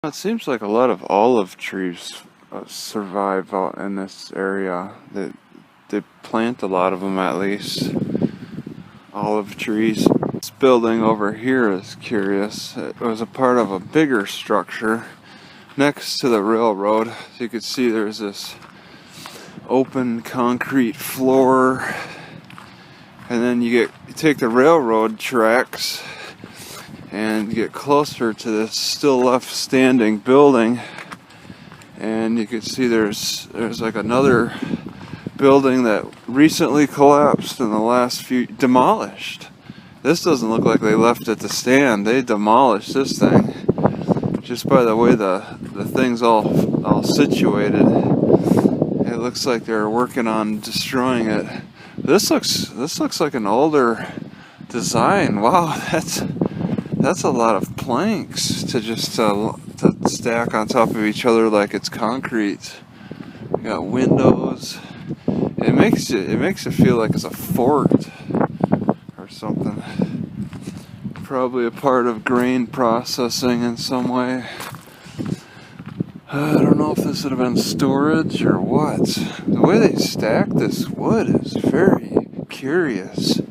It seems like a lot of olive trees survive out in this area. They plant a lot of them, at least. Olive trees. This building over here is curious. It was a part of a bigger structure next to the railroad. So you can see there's this open concrete floor, and then you take the railroad tracks and you get closer to this still left standing building, and you can see there's like another building that recently collapsed in the last demolished. This doesn't look like they left it to stand. They demolished this thing just by the way the thing's all situated. It looks like they're working on destroying it. This looks like an older design. Wow, that's a lot of planks to just to stack on top of each other like it's concrete. You got windows. It makes it feel like it's a fort or something. Probably a part of grain processing in some way. I don't know if this would have been storage or what. The way they stack this wood is very curious.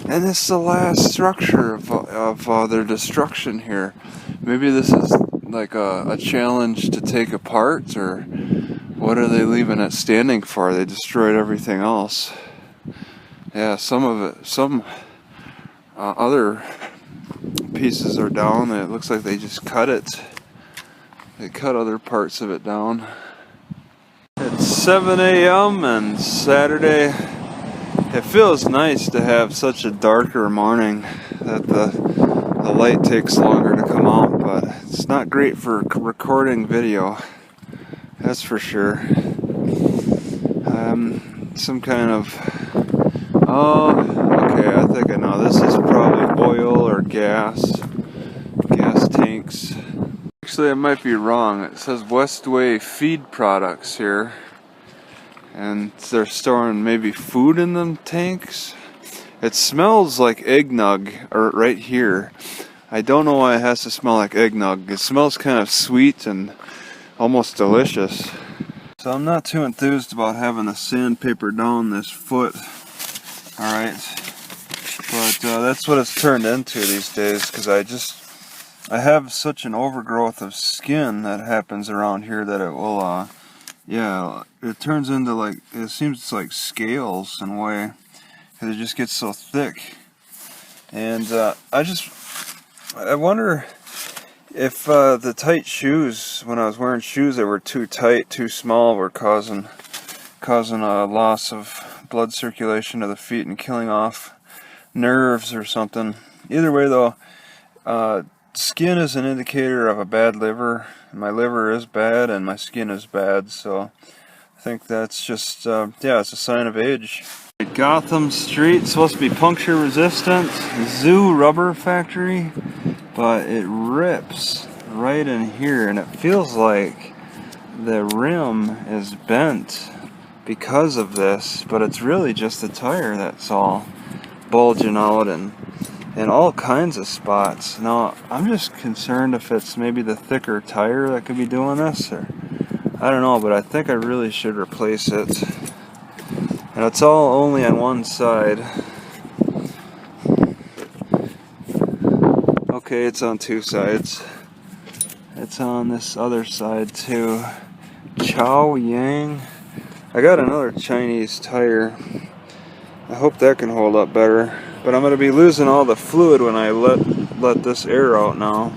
And this is the last structure of their destruction here. Maybe this is like a challenge to take apart, or what are they leaving it standing for? They destroyed everything else. Yeah, some other pieces are down. It looks like they just cut it. They cut other parts of it down. It's 7 a.m. and Saturday. It feels nice to have such a darker morning that the light takes longer to come out, but it's not great for recording video, that's for sure. Some kind of, okay, I think I know. This is probably oil or gas tanks. Actually, I might be wrong. It says Westway Feed Products here. And they're storing maybe food in them tanks. It smells like eggnog right here. I don't know why it has to smell like eggnog. It smells kind of sweet and almost delicious. So I'm not too enthused about having the sandpaper down this foot. Alright. But that's what it's turned into these days, because I have such an overgrowth of skin that happens around here that it will yeah, it turns into like, it seems it's like scales in a way, because it just gets so thick. And I wonder if the tight shoes, when I was wearing shoes that were too tight, too small, were causing a loss of blood circulation to the feet and killing off nerves or something. Either way though, skin is an indicator of a bad liver. My liver is bad and my skin is bad, so I think that's just, yeah, it's a sign of age. Gotham Street, supposed to be puncture resistant, Zoo Rubber Factory, but it rips right in here, and it feels like the rim is bent because of this, but it's really just the tire that's all bulging out and in all kinds of spots. Now, I'm just concerned if it's maybe the thicker tire that could be doing this, or I don't know, but I think I really should replace it. And it's all only on one side. Okay, it's on two sides. It's on this other side too. Chow Yang. I got another Chinese tire. I hope that can hold up better. But I'm going to be losing all the fluid when I let this air out now.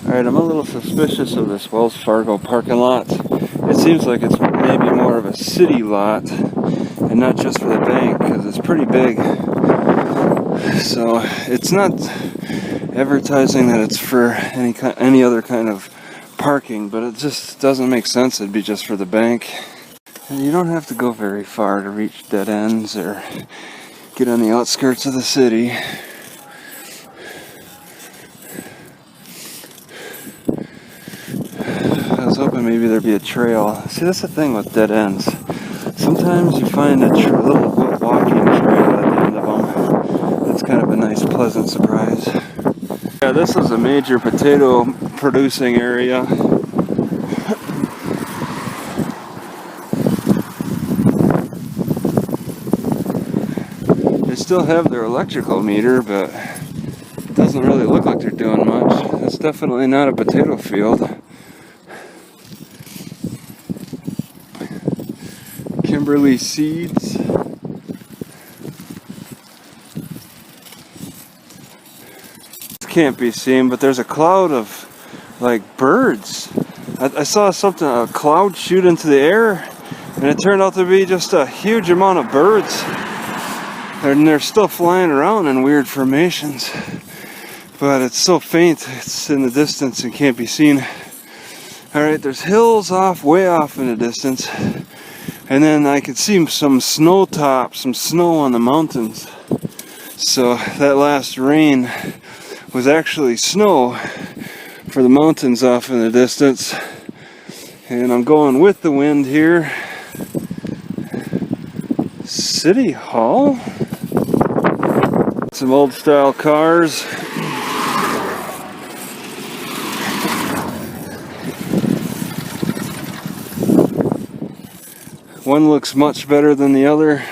Alright, I'm a little suspicious of this Wells Fargo parking lot. It seems like it's maybe more of a city lot and not just for the bank, because it's pretty big. So it's not advertising that it's for any other kind of parking, but it just doesn't make sense. It'd be just for the bank. And you don't have to go very far to reach dead ends or get on the outskirts of the city. I was hoping maybe there'd be a trail. See, that's the thing with dead ends. Sometimes you find a little walking trail at the end of them. That's kind of a nice, pleasant surprise. Yeah, this is a major potato producing area. They still have their electrical meter, but it doesn't really look like they're doing much. It's definitely not a potato field. Kimberly seeds. Can't be seen, but there's a cloud of like birds. I saw something, a cloud shoot into the air, and it turned out to be just a huge amount of birds. And they're still flying around in weird formations, but it's so faint, it's in the distance and can't be seen. Alright, there's hills way off in the distance, and then I could see some snow tops, some snow on the mountains. So that last rain was actually snow for the mountains off in the distance. And I'm going with the wind here. City Hall? Some old style cars. One looks much better than the other.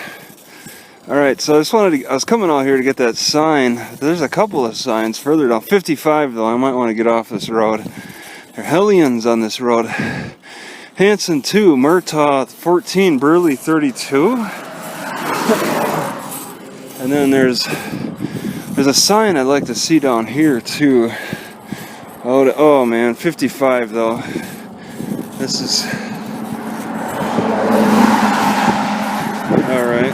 Alright, so I was coming out here to get that sign. There's a couple of signs further down. 55 though, I might want to get off this road. There are hellions on this road. Hanson 2, Murtaugh 14, Burley 32. And then there's a sign I'd like to see down here too. Oh man, 55 though. This is... Alright.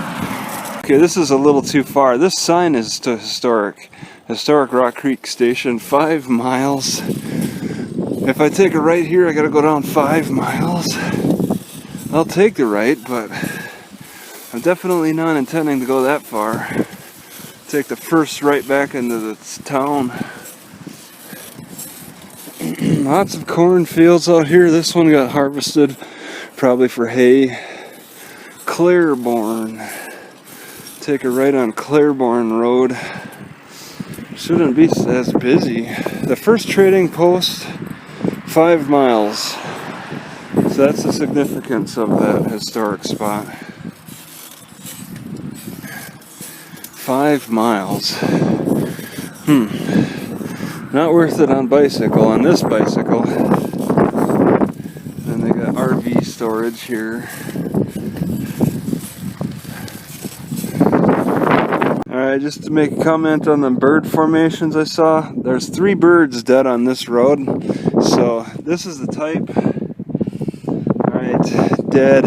Okay, this is a little too far. This sign is to historic Rock Creek Station, 5 miles. If I take a right here, I gotta go down 5 miles. I'll take the right, but I'm definitely not intending to go that far. Take the first right back into the town. Lots of cornfields out here. This one got harvested, probably for hay. Claiborne. Take a right on Claiborne Road. Shouldn't be as busy. The first trading post, 5 miles. So that's the significance of that historic spot. 5 miles. Not worth it on bicycle, on this bicycle. And they got RV storage here. Alright, just to make a comment on the bird formations I saw, there's 3 birds dead on this road. So this is the type. Alright, dead.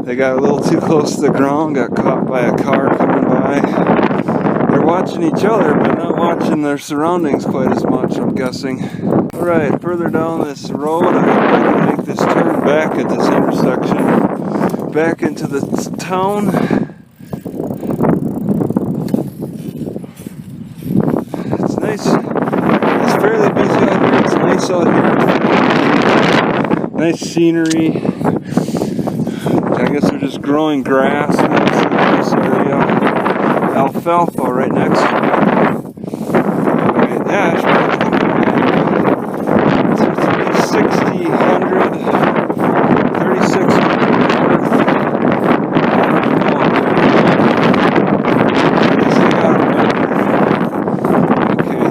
They got a little too close to the ground, got caught by a car coming by. They're watching each other, but not watching their surroundings quite as much, I'm guessing. Alright, further down this road, I'm going to make this turn back at this intersection. Back into the town. It's fairly busy out here. It's nice out here. Nice scenery. I guess they're just growing grass in this area. Alfalfa right next to it. Alright, yeah, it's 3,600, 3,600 north. Okay,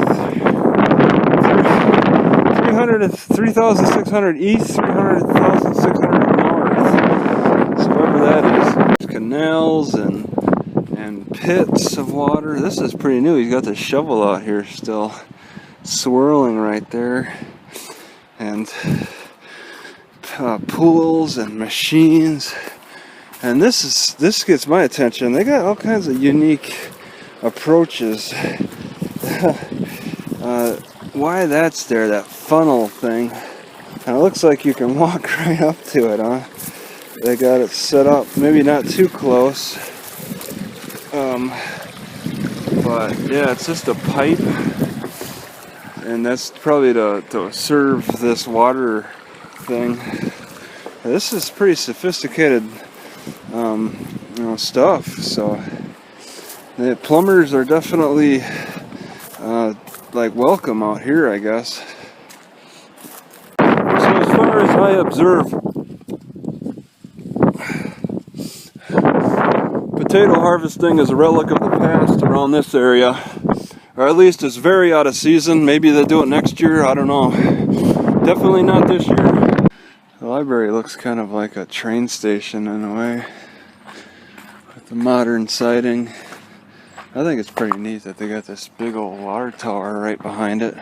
3,600 east, 300,600 north. So whatever that is. There's canals and pits of water. This is pretty new. He's got the shovel out here still swirling right there. And pools and machines. And this gets my attention. They got all kinds of unique approaches. Why that's there, that funnel thing. And it looks like you can walk right up to it, huh? They got it set up, maybe not too close. But yeah, it's just a pipe. And that's probably to serve this water everything. This is pretty sophisticated stuff. So the plumbers are definitely like welcome out here, I guess. So as far as I observe, potato harvesting is a relic of the past around this area, or at least it's very out of season. Maybe they do it next year, I don't know. Definitely not this year. The library looks kind of like a train station in a way, with the modern siding. I think it's pretty neat that they got this big old water tower right behind it.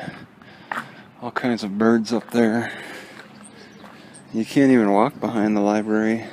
All kinds of birds up there. You can't even walk behind the library.